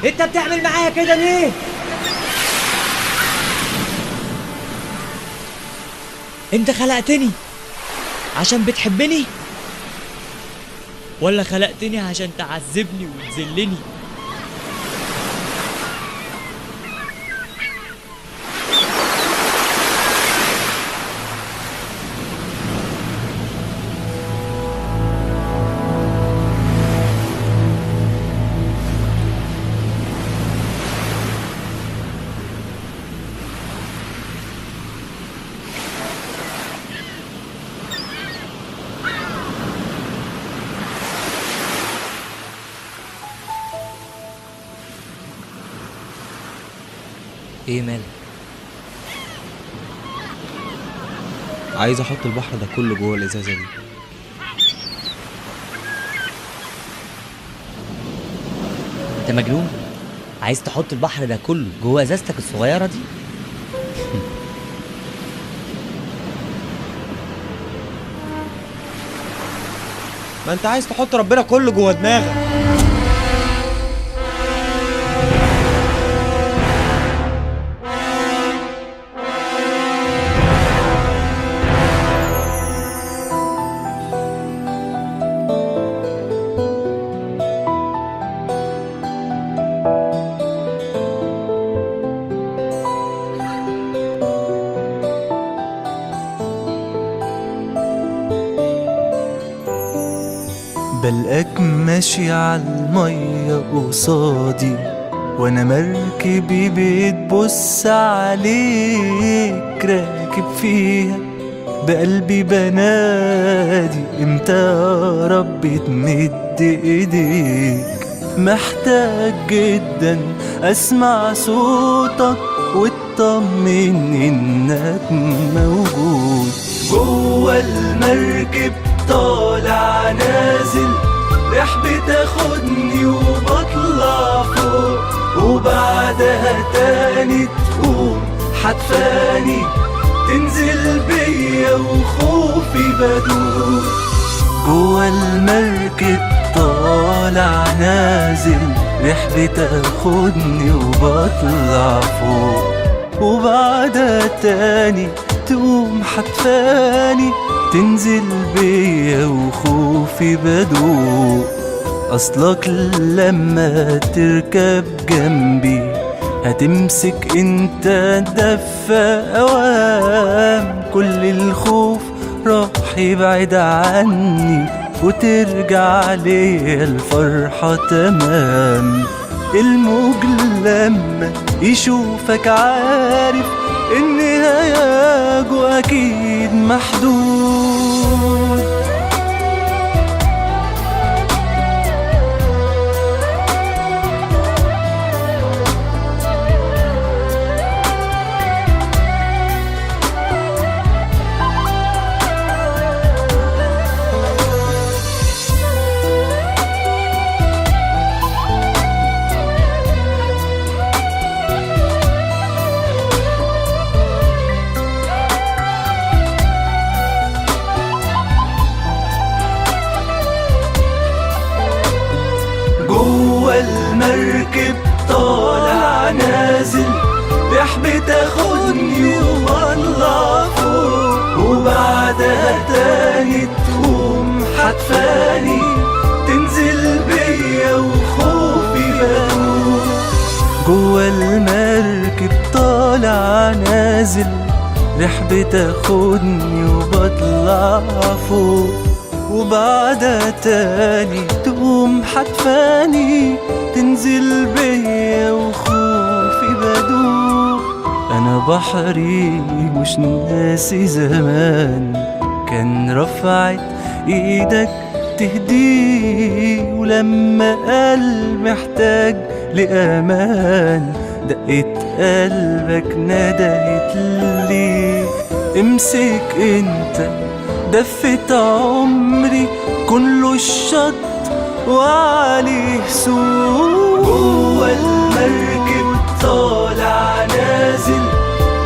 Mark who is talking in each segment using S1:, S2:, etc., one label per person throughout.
S1: انت بتعمل معايا كده ليه؟ انت خلقتني عشان بتحبني ولا خلقتني عشان تعذبني وتذلني؟ ايه مالك؟
S2: عايز احط البحر ده كله جوه الازازه دي.
S1: انت مجنون؟ عايز تحط البحر ده كله جوه ازازتك الصغيره دي؟
S2: ما انت عايز تحط ربنا كله جوه دماغك.
S3: بلقاك ماشي عالمية قصادي وانا مركبي بتبص عليك راكب فيها بقلبي بنادي امتى يا رب تمد ايديك. محتاج جدا اسمع صوتك وتطمن انك موجود جوه المركب طالع نازل. ريح بتاخدني وبطلع فوق وبعدها تاني تقوم حدفاني تنزل بيا وخوفي بدوب. جوه المركب طالع نازل. ريح بتاخدني وبطلع فوق وبعدها تاني تقوم حدفاني تنزل بيا وخوفي بدوق. اصلك لما تركب جنبي هتمسك انت دفة اوام. كل الخوف راح يبعد عني وترجع ليا الفرحة تمام. الموج لما يشوفك عارف ان هياجه اكيد محدود. جوه المركب طالع نازل. ريح بتاخدني وبطلع فوق وبعدها تاني تقوم حدفاني تنزل بيا وخوفي بدوب. جوه المركب طالع نازل. ريح بتاخدني وبطلع فوق وبعدها تاني تقوم حدفاني تنزل بيا وخوفي بدوق. انا بحري مش ناسي زمان كان رفعت ايدك تهديه. ولما قلب محتاج لأمان دقت قلبك ندهت لي. امسك انت دفة عمري كله الشط وعليه سوق. جوه المركب طالع نازل.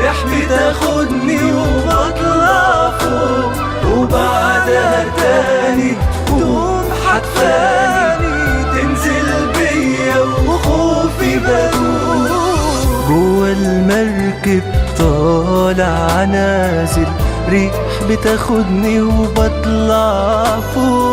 S3: ريح بتاخدني وبطلع فوق وبعدها تاني تقوم حدفاني تنزل بيا وخوفي جوا المركب طالع نازل، ريح بتاخدني وبطلع فوق.